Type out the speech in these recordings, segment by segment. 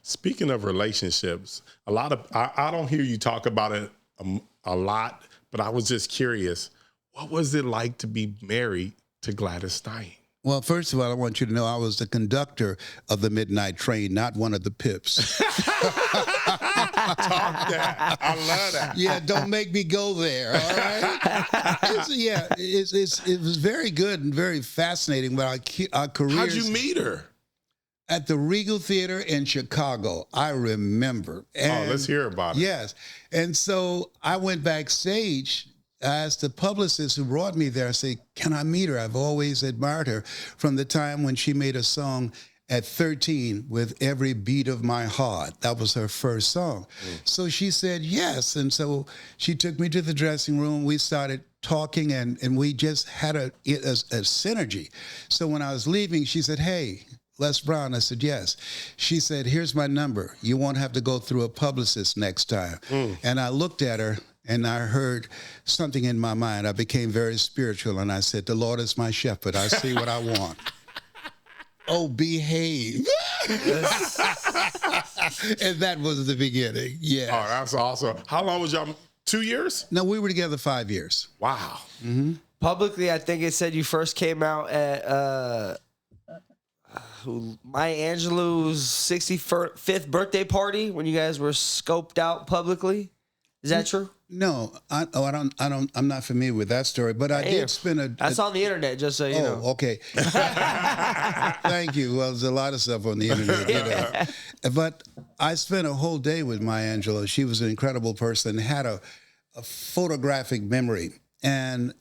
Speaking of relationships, I don't hear you talk about it a lot, but I was just curious, what was it like to be married to Gladys Stein? Well, first of all, I want you to know I was the conductor of the midnight train, not one of the pips. Talk that. I love that. Yeah, don't make me go there, all right? It was very good and very fascinating, but our careers... How'd you meet her? At the Regal Theater in Chicago, I remember. And, let's hear about it. Yes. And so I went backstage. I asked the publicist who brought me there, I said, can I meet her? I've always admired her from the time when she made a song at 13 with Every Beat of My Heart. That was her first song. So she said yes. And so she took me to the dressing room. We started talking, and we just had a synergy. So when I was leaving, she said, hey, Les Brown. I said, yes. She said, here's my number. You won't have to go through a publicist next time. And I looked at her, and I heard something in my mind. I became very spiritual, and I said, the Lord is my shepherd. I see what I want. Oh, behave. And that was the beginning, yeah. Oh, that's awesome. How long was y'all? 2 years? No, we were together 5 years. Wow. Mm-hmm. Publicly, I think it said you first came out at Maya Angelou's 65th birthday party when you guys were scoped out publicly. Is that true? No, I'm not familiar with that story, but I did spend That's on the internet, just so you know. Oh, okay. Thank you. Well, there's a lot of stuff on the internet, you know. But I spent a whole day with Maya Angelou. She was an incredible person, had a photographic memory. And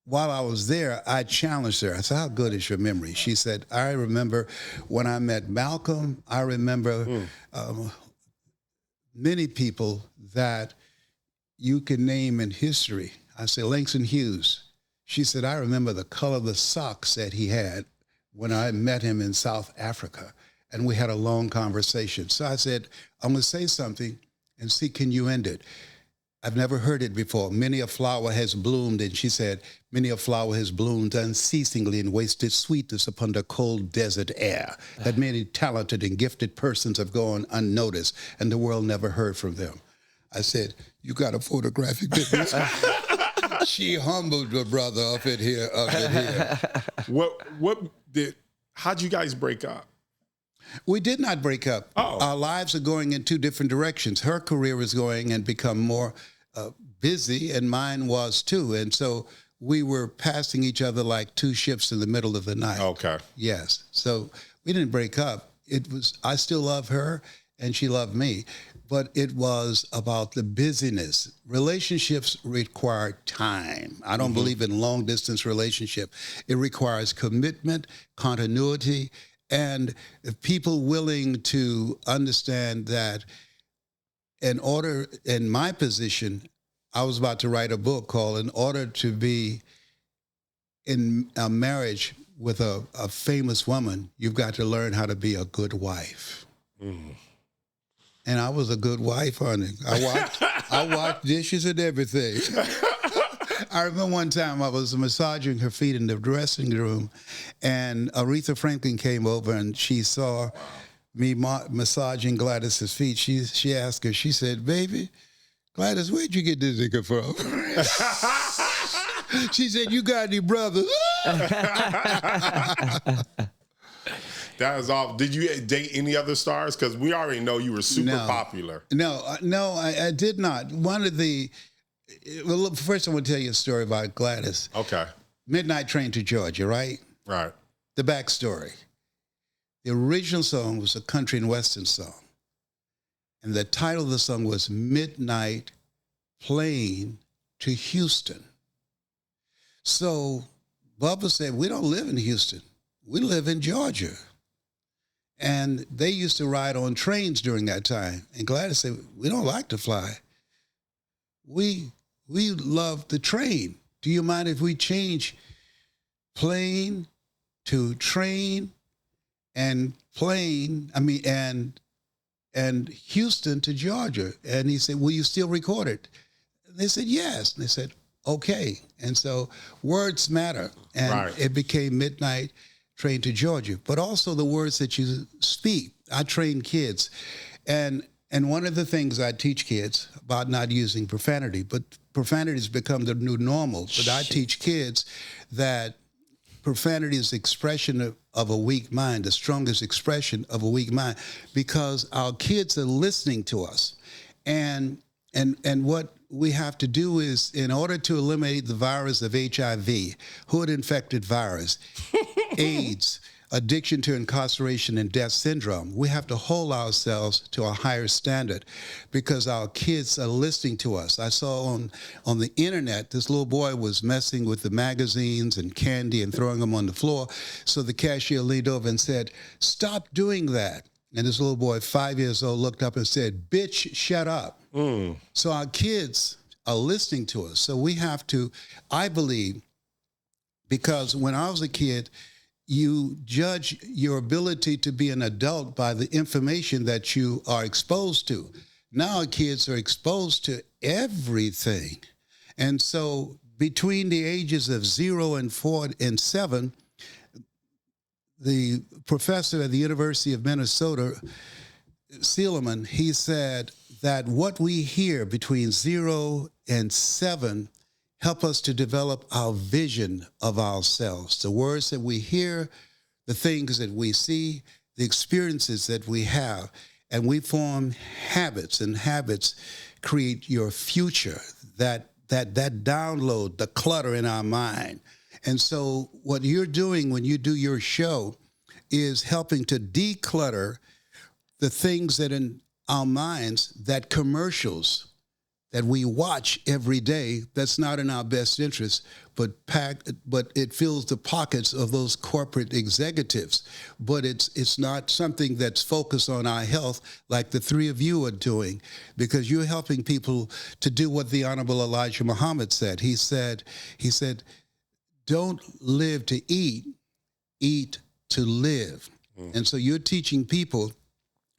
while I was there, I challenged her. I said, how good is your memory? She said, I remember when I met Malcolm. I remember many people that you can name in history. I said, Langston Hughes. She said, I remember the color of the socks that he had when I met him in South Africa. And we had a long conversation. So I said, I'm going to say something and see, can you end it? I've never heard it before. Many a flower has bloomed, and she said, many a flower has bloomed unceasingly and wasted sweetness upon the cold desert air. That many talented and gifted persons have gone unnoticed, and the world never heard from them. I said, you got a photographic business? She humbled her brother up in here. How'd you guys break up? We did not break up. Oh. Our lives are going in two different directions. Her career was going and become more busy, and mine was too. And so we were passing each other like two ships in the middle of the night. Okay. Yes. So we didn't break up. I still love her, and she loved me. But it was about the busyness. Relationships require time. I don't believe in long-distance relationship. It requires commitment, continuity, and people willing to understand that in my position, I was about to write a book called In Order to Be in a Marriage with a Famous Woman, You've Got to Learn How to Be a Good Wife. And I was a good wife, honey. I washed dishes and everything. I remember one time I was massaging her feet in the dressing room, and Aretha Franklin came over, and she saw me massaging Gladys's feet. She asked her, she said, baby, Gladys, where'd you get this nigga from? She said, you got any brothers? That was all. Did you date any other stars? Because we already know you were super popular. No, I did not. Well, first I want to tell you a story about Gladys. Okay. Midnight Train to Georgia, right? Right. The backstory. The original song was a country and western song. And the title of the song was Midnight Plane to Houston. So Bubba said, we don't live in Houston. We live in Georgia. And they used to ride on trains during that time. And Gladys said, we don't like to fly. We love the train. Do you mind if we change plane to train and and Houston to Georgia? And he said, will you still record it? And they said, yes. And they said, okay. And so words matter. And It became Midnight trained to Georgia, but also the words that you speak. I train kids. And one of the things I teach kids about not using profanity, but profanity has become the new normal. But I teach kids that profanity is the expression of a weak mind, the strongest expression of a weak mind, because our kids are listening to us. And what we have to do is, in order to eliminate the virus of HIV, hood-infected virus, AIDS, addiction to incarceration and death syndrome, we have to hold ourselves to a higher standard because our kids are listening to us. I saw on the internet, this little boy was messing with the magazines and candy and throwing them on the floor. So the cashier leaned over and said, "Stop doing that." And this little boy, 5 years old, looked up and said, "Bitch, shut up." So our kids are listening to us. So we have to, I believe, because when I was a kid, you judge your ability to be an adult by the information that you are exposed to. Now our kids are exposed to everything. And so between the ages of 0 and 4 and 7, the professor at the University of Minnesota, Seelman, he said that what we hear between 0 and 7 help us to develop our vision of ourselves. The words that we hear, the things that we see, the experiences that we have, and we form habits, and habits create your future, that download, the clutter in our mind. And so what you're doing when you do your show is helping to declutter the things that in our minds, that commercials that we watch every day, that's not in our best interest, but it fills the pockets of those corporate executives. But it's not something that's focused on our health like the three of you are doing, because you're helping people to do what the Honorable Elijah Muhammad said. He said, don't live to eat, eat to live. And so you're teaching people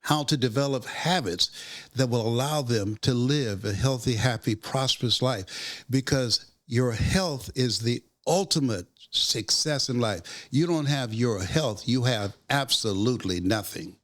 how to develop habits that will allow them to live a healthy, happy, prosperous life, because your health is the ultimate success in life. You don't have your health, you have absolutely nothing.